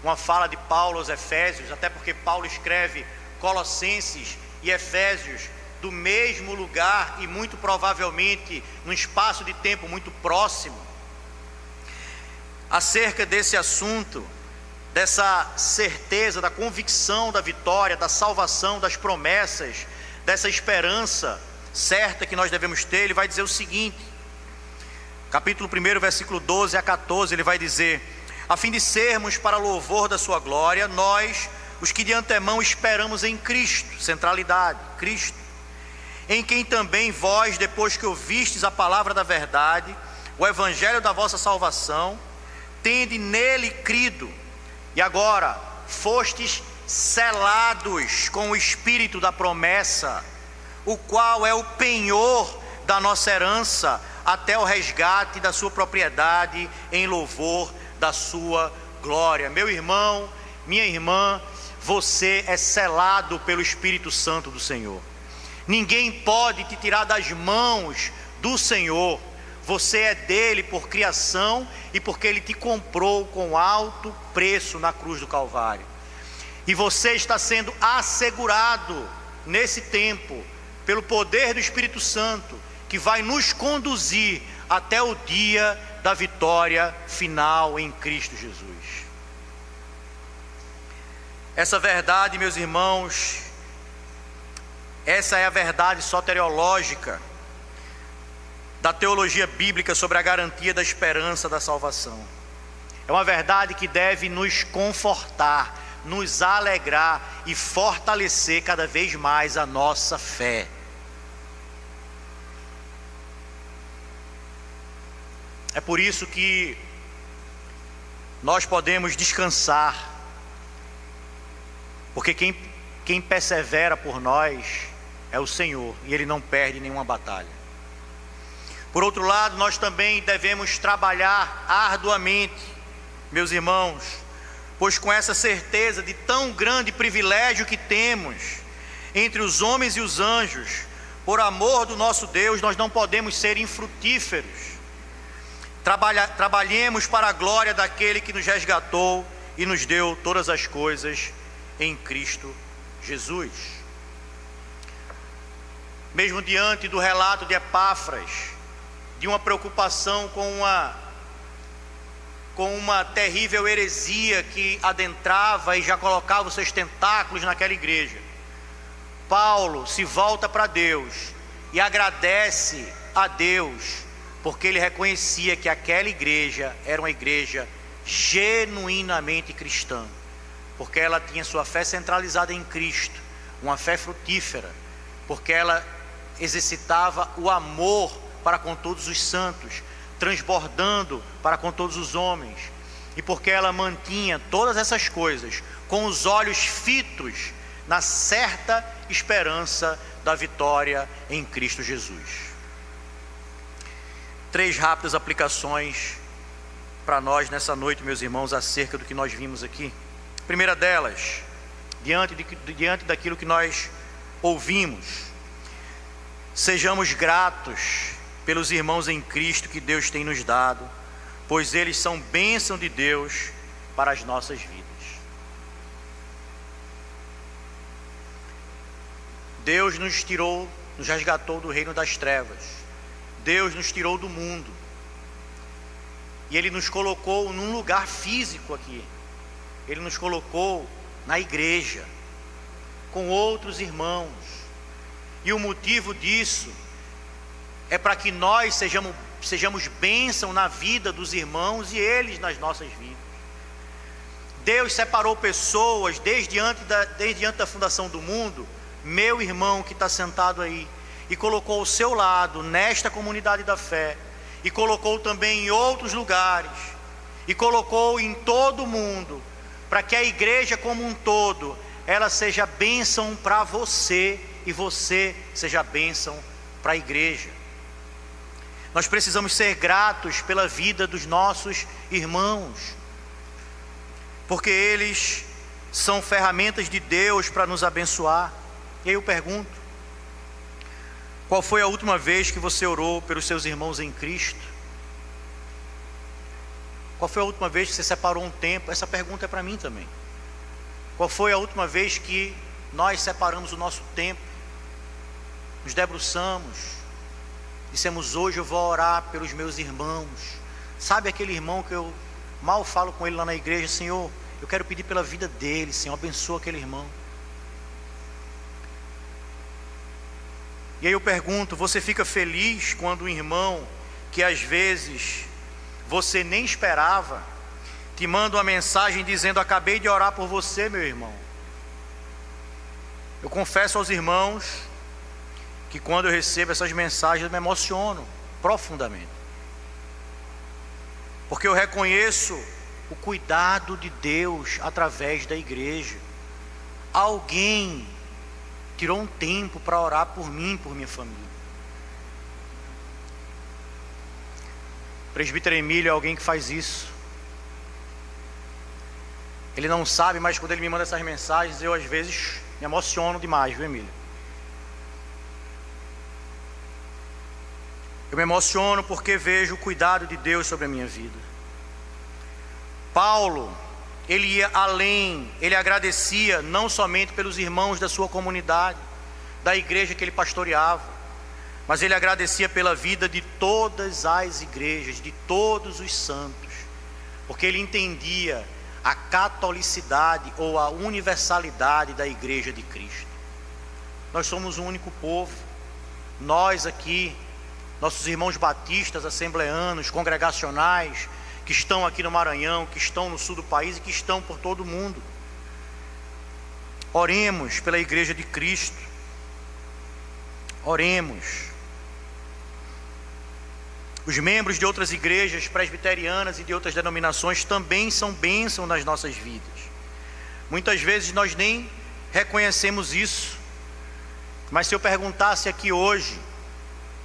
S1: uma fala de Paulo aos Efésios, até porque Paulo escreve Colossenses e Efésios do mesmo lugar e muito provavelmente num espaço de tempo muito próximo, acerca desse assunto, dessa certeza, da convicção da vitória, da salvação, das promessas, dessa esperança certa que nós devemos ter. Ele vai dizer o seguinte, capítulo 1, versículo 12 a 14, ele vai dizer: a fim de sermos para louvor da sua glória, nós, os que de antemão esperamos em Cristo, centralidade, Cristo, em quem também vós, depois que ouvistes a palavra da verdade, o evangelho da vossa salvação, tende nele crido, e agora fostes selados com o Espírito da promessa, o qual é o penhor da nossa herança, até o resgate da sua propriedade, em louvor da sua glória. Meu irmão, minha irmã, você é selado pelo Espírito Santo do Senhor. Ninguém pode te tirar das mãos do Senhor. Você é dele por criação e porque ele te comprou com alto preço na cruz do Calvário. E você está sendo assegurado nesse tempo pelo poder do Espírito Santo, que vai nos conduzir até o dia da vitória final em Cristo Jesus. Essa verdade, meus irmãos, essa é a verdade soteriológica da teologia bíblica sobre a garantia da esperança da salvação. É uma verdade que deve nos confortar, nos alegrar e fortalecer cada vez mais a nossa fé. É por isso que nós podemos descansar, porque quem persevera por nós é o Senhor, e Ele não perde nenhuma batalha. Por outro lado, nós também devemos trabalhar arduamente, meus irmãos, pois com essa certeza de tão grande privilégio que temos entre os homens e os anjos, por amor do nosso Deus, nós não podemos ser infrutíferos. Trabalhemos para a glória daquele que nos resgatou e nos deu todas as coisas em Cristo Jesus. Mesmo diante do relato de Epáfras, de uma preocupação com uma terrível heresia que adentrava e já colocava os seus tentáculos naquela igreja, Paulo se volta para Deus e agradece a Deus, porque ele reconhecia que aquela igreja era uma igreja genuinamente cristã, porque ela tinha sua fé centralizada em Cristo, uma fé frutífera, porque ela exercitava o amor para com todos os santos, transbordando para com todos os homens, e porque ela mantinha todas essas coisas com os olhos fitos na certa esperança da vitória em Cristo Jesus. 3 rápidas aplicações para nós nessa noite, meus irmãos, acerca do que nós vimos aqui. A primeira delas, diante daquilo que nós ouvimos, sejamos gratos pelos irmãos em Cristo que Deus tem nos dado, pois eles são bênção de Deus para as nossas vidas. Deus nos tirou, nos resgatou do reino das trevas. Deus nos tirou do mundo e Ele nos colocou num lugar físico aqui. Ele nos colocou na igreja com outros irmãos, e o motivo disso é para que nós sejamos bênção na vida dos irmãos e eles nas nossas vidas. Deus separou pessoas desde antes da fundação do mundo, meu irmão que está sentado aí, e colocou ao seu lado nesta comunidade da fé, e colocou também em outros lugares, e colocou em todo o mundo, para que a igreja como um todo, ela seja bênção para você, e você seja bênção para a igreja. Nós precisamos ser gratos pela vida dos nossos irmãos, porque eles são ferramentas de Deus para nos abençoar. E aí eu pergunto, Qual foi a última vez que você orou pelos seus irmãos em Cristo? Qual foi a última vez que você separou um tempo? Essa pergunta é para mim também. Qual foi a última vez que nós separamos o nosso tempo, nos debruçamos, dissemos: hoje eu vou orar pelos meus irmãos? Sabe aquele irmão que eu mal falo com ele lá na igreja: Senhor, eu quero pedir pela vida dele, Senhor, abençoa aquele irmão. E aí eu pergunto: você fica feliz quando um irmão que às vezes você nem esperava te manda uma mensagem dizendo: acabei de orar por você, meu irmão? Eu confesso aos irmãos que quando eu recebo essas mensagens eu me emociono profundamente, porque eu reconheço o cuidado de Deus através da igreja. Alguém tirou um tempo para orar por mim, por minha família. O presbítero Emílio é alguém que faz isso. Ele não sabe, mas quando ele me manda essas mensagens, eu às vezes me emociono demais, viu, Emílio? Eu me emociono porque vejo o cuidado de Deus sobre a minha vida. Paulo, ele ia além, ele agradecia não somente pelos irmãos da sua comunidade, da igreja que ele pastoreava, mas ele agradecia pela vida de todas as igrejas, de todos os santos, porque ele entendia a catolicidade ou a universalidade da igreja de Cristo. Nós somos um único povo. Nós aqui, nossos irmãos batistas, assembleanos, congregacionais, que estão aqui no Maranhão, que estão no sul do país e que estão por todo o mundo. Oremos pela igreja de Cristo. Oremos. Os membros de outras igrejas presbiterianas e de outras denominações também são bênção nas nossas vidas. Muitas vezes nós nem reconhecemos isso. Mas se eu perguntasse aqui hoje,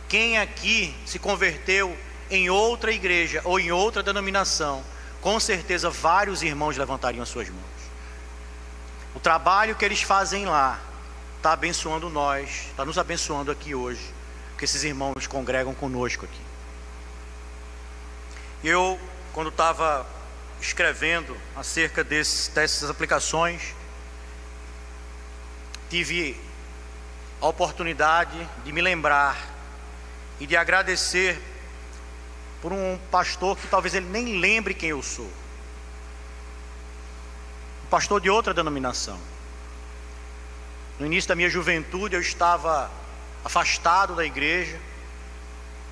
S1: quem aqui se converteu em outra igreja ou em outra denominação, com certeza vários irmãos levantariam as suas mãos. O trabalho que eles fazem lá está abençoando nós, está nos abençoando aqui hoje, porque esses irmãos congregam conosco aqui. Eu, quando estava escrevendo acerca dessas aplicações, tive a oportunidade de me lembrar e de agradecer por um pastor que talvez ele nem lembre quem eu sou. Um pastor de outra denominação. No início da minha juventude eu estava afastado da igreja,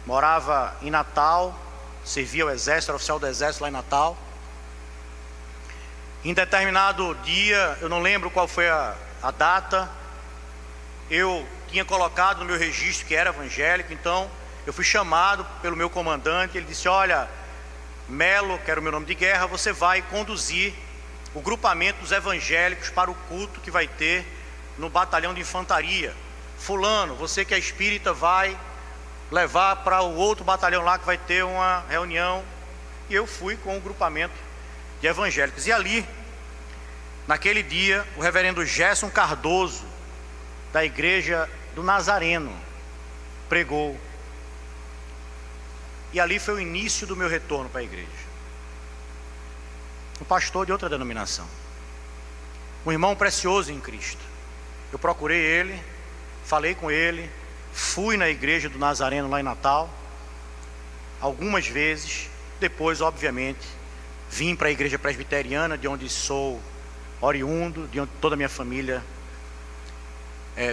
S1: morava em Natal, servia ao exército, era oficial do exército lá em Natal. Em determinado dia, eu não lembro qual foi a data, eu tinha colocado no meu registro que era evangélico, então eu fui chamado pelo meu comandante. Ele disse: olha, Melo, que era o meu nome de guerra, você vai conduzir o grupamento dos evangélicos para o culto que vai ter no batalhão de infantaria. Fulano, você que é espírita, vai levar para o outro batalhão lá que vai ter uma reunião. E eu fui com o grupamento de evangélicos. E ali, naquele dia, o reverendo Gerson Cardoso, da igreja do Nazareno, pregou. E ali foi o início do meu retorno para a igreja. Um pastor de outra denominação, um irmão precioso em Cristo. Eu procurei ele, falei com ele, fui na igreja do Nazareno lá em Natal algumas vezes. Depois, obviamente, vim para a igreja presbiteriana, de onde sou oriundo, de onde toda a minha família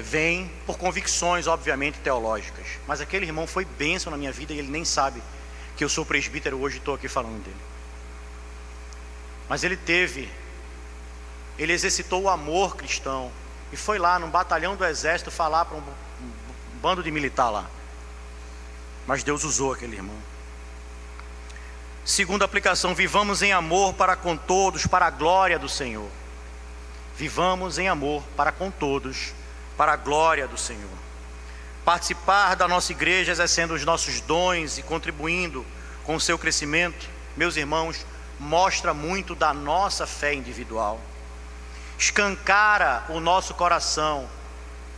S1: vem, por convicções obviamente teológicas. Mas aquele irmão foi bênção na minha vida e ele nem sabe que eu sou presbítero hoje e estou aqui falando dele. Mas ele exercitou o amor cristão e foi lá num batalhão do exército falar para um bando de militar lá. Mas Deus usou aquele irmão. Segunda aplicação: vivamos em amor para com todos, para a glória do Senhor. Vivamos em amor para com todos, para a glória do Senhor. Participar da nossa igreja, exercendo os nossos dons e contribuindo com o seu crescimento, meus irmãos, mostra muito da nossa fé individual. Escancara o nosso coração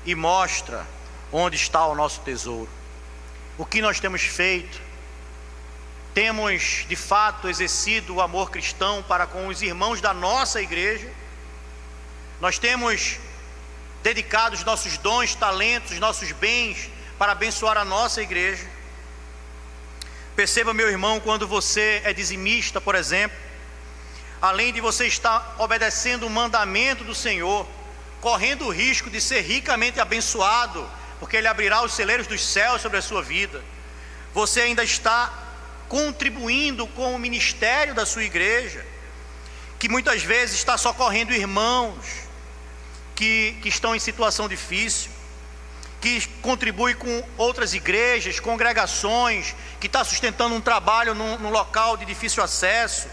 S1: e mostra onde está o nosso tesouro. O que nós temos feito? Temos de fato exercido o amor cristão para com os irmãos da nossa igreja? Nós temos dedicado os nossos dons, talentos, nossos bens para abençoar a nossa igreja? Perceba, meu irmão, quando você é dizimista, por exemplo, além de você estar obedecendo o mandamento do Senhor, correndo o risco de ser ricamente abençoado, porque Ele abrirá os celeiros dos céus sobre a sua vida, você ainda está contribuindo com o ministério da sua igreja, que muitas vezes está socorrendo irmãos que estão em situação difícil, que contribui com outras igrejas, congregações, que está sustentando um trabalho num local de difícil acesso,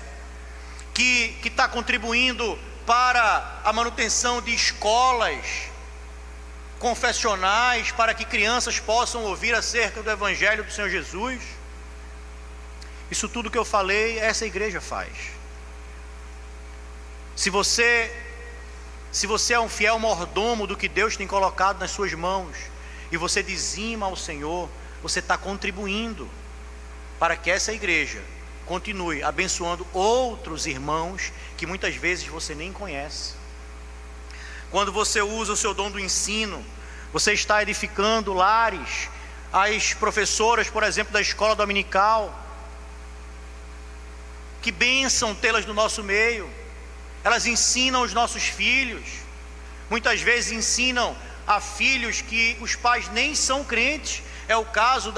S1: que está contribuindo para a manutenção de escolas confessionais, para que crianças possam ouvir acerca do Evangelho do Senhor Jesus. Isso tudo que eu falei, essa igreja faz. Se você é um fiel mordomo do que Deus tem colocado nas suas mãos, e você dizima ao Senhor, você está contribuindo para que essa igreja continue abençoando outros irmãos que muitas vezes você nem conhece. Quando você usa o seu dom do ensino, você está edificando lares. As professoras, por exemplo, da escola dominical, que bênção tê-las no nosso meio. Elas ensinam os nossos filhos, muitas vezes ensinam a filhos que os pais nem são crentes. É o caso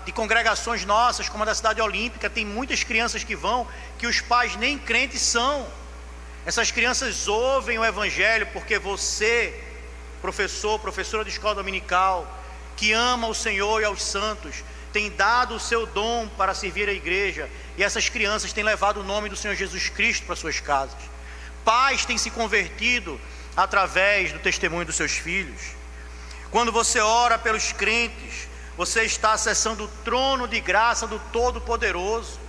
S1: de congregações nossas, como a da Cidade Olímpica. Tem muitas crianças que vão, que os pais nem crentes são. Essas crianças ouvem o Evangelho porque você, professora de escola dominical, que ama o Senhor e aos santos, tem dado o seu dom para servir a igreja, e essas crianças têm levado o nome do Senhor Jesus Cristo para suas casas. Pais têm se convertido através do testemunho dos seus filhos. Quando você ora pelos crentes, você está acessando o trono de graça do Todo-Poderoso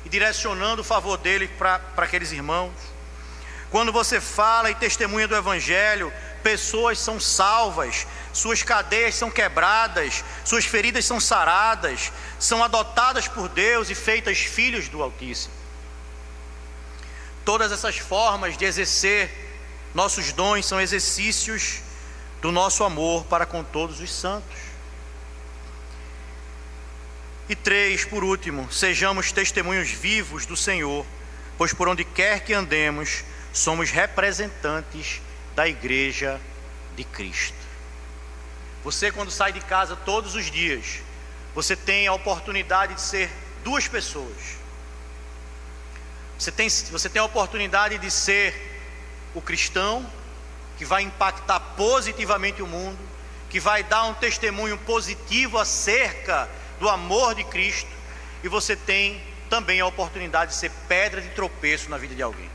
S1: e direcionando o favor dele para aqueles irmãos. Quando você fala e testemunha do Evangelho, pessoas são salvas, suas cadeias são quebradas, suas feridas são saradas, são adotadas por Deus e feitas filhos do Altíssimo. Todas essas formas de exercer nossos dons são exercícios do nosso amor para com todos os santos. E 3, por último, sejamos testemunhos vivos do Senhor, pois por onde quer que andemos, somos representantes da igreja de Cristo. Você, quando sai de casa todos os dias, você tem a oportunidade de ser duas pessoas. Você tem a oportunidade de ser o cristão, que vai impactar positivamente o mundo, que vai dar um testemunho positivo acerca do amor de Cristo, e você tem também a oportunidade de ser pedra de tropeço na vida de alguém.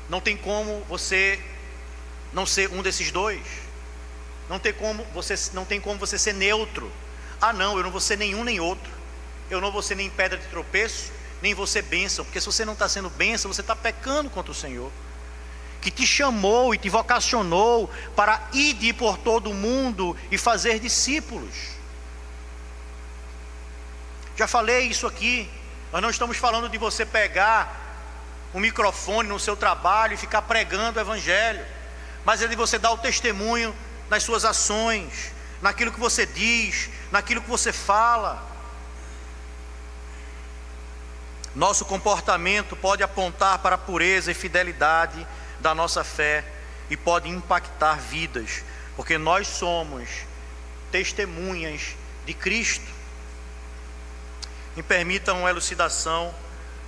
S1: Não tem como você não ser um desses dois. Não tem como você ser neutro. Ah não, eu não vou ser nenhum nem outro. Eu não vou ser nem pedra de tropeço, nem vou ser bênção. Porque se você não está sendo bênção, você está pecando contra o Senhor, que te chamou e te vocacionou para ir por todo o mundo e fazer discípulos. Já falei isso aqui. Nós não estamos falando de você pegar um microfone no seu trabalho e ficar pregando o Evangelho, mas é de você dar o testemunho nas suas ações, naquilo que você diz, naquilo que você fala. Nosso comportamento pode apontar para a pureza e fidelidade da nossa fé e pode impactar vidas, porque nós somos testemunhas de Cristo. Me permitam uma elucidação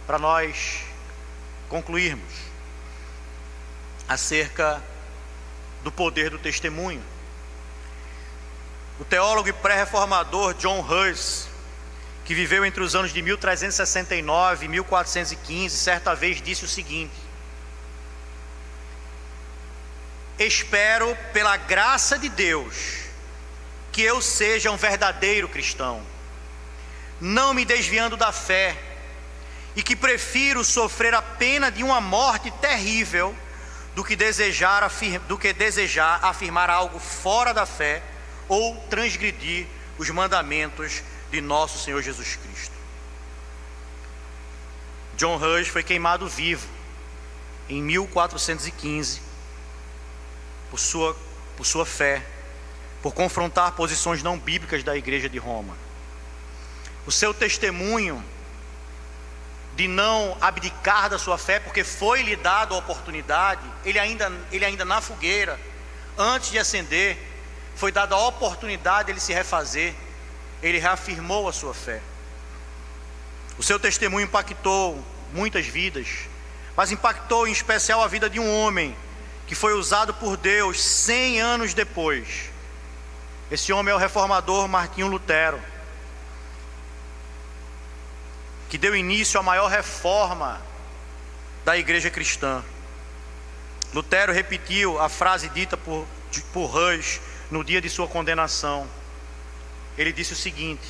S1: para nós concluirmos acerca do poder do testemunho. O teólogo e pré-reformador John Hus, que viveu entre os anos de 1369 e 1415, certa vez disse o seguinte: espero pela graça de Deus que eu seja um verdadeiro cristão, não me desviando da fé, e que prefiro sofrer a pena de uma morte terrível do que desejar afirmar algo fora da fé ou transgredir os mandamentos de nosso Senhor Jesus Cristo. John Hus foi queimado vivo em 1415 por sua fé, por confrontar posições não bíblicas da Igreja de Roma. O seu testemunho de não abdicar da sua fé, porque foi lhe dado a oportunidade, ele ainda na fogueira, antes de acender, foi dada a oportunidade de ele se refazer, ele reafirmou a sua fé. O seu testemunho impactou muitas vidas, mas impactou em especial a vida de um homem que foi usado por Deus 100 anos depois. Esse homem é o reformador Martinho Lutero, que deu início à maior reforma da igreja cristã. Lutero repetiu a frase dita por Hus no dia de sua condenação. Ele disse o seguinte,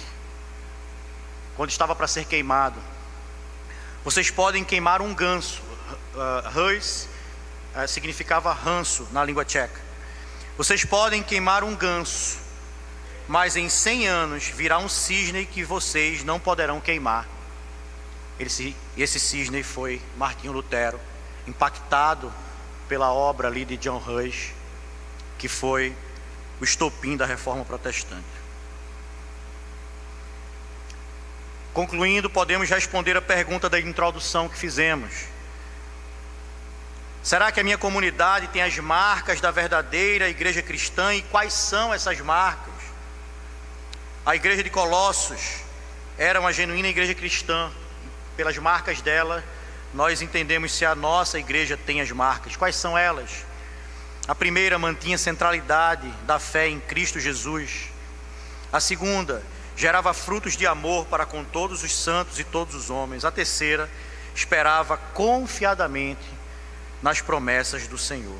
S1: quando estava para ser queimado: vocês podem queimar um ganso. Hus significava ranço na língua tcheca. Vocês podem queimar um ganso, mas em 100 anos virá um cisne que vocês não poderão queimar. Esse cisne foi Martinho Lutero, impactado pela obra ali de John Hus, que foi o estopim da reforma protestante. Concluindo, podemos responder a pergunta da introdução que fizemos: será que a minha comunidade tem as marcas da verdadeira igreja cristã? E quais são essas marcas? A igreja de Colossos era uma genuína igreja cristã. Pelas marcas dela, nós entendemos se a nossa igreja tem as marcas. Quais são elas? A primeira mantinha a centralidade da fé em Cristo Jesus. A segunda gerava frutos de amor para com todos os santos e todos os homens. A terceira esperava confiadamente nas promessas do Senhor.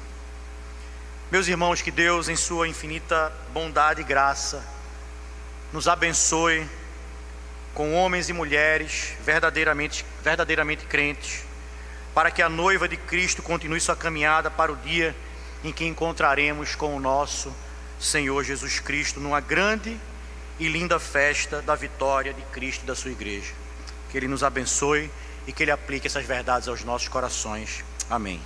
S1: Meus irmãos, que Deus, em sua infinita bondade e graça, nos abençoe com homens e mulheres verdadeiramente crentes, para que a noiva de Cristo continue sua caminhada para o dia em que encontraremos com o nosso Senhor Jesus Cristo, numa grande e linda festa da vitória de Cristo e da sua igreja. Que Ele nos abençoe e que Ele aplique essas verdades aos nossos corações. Amém.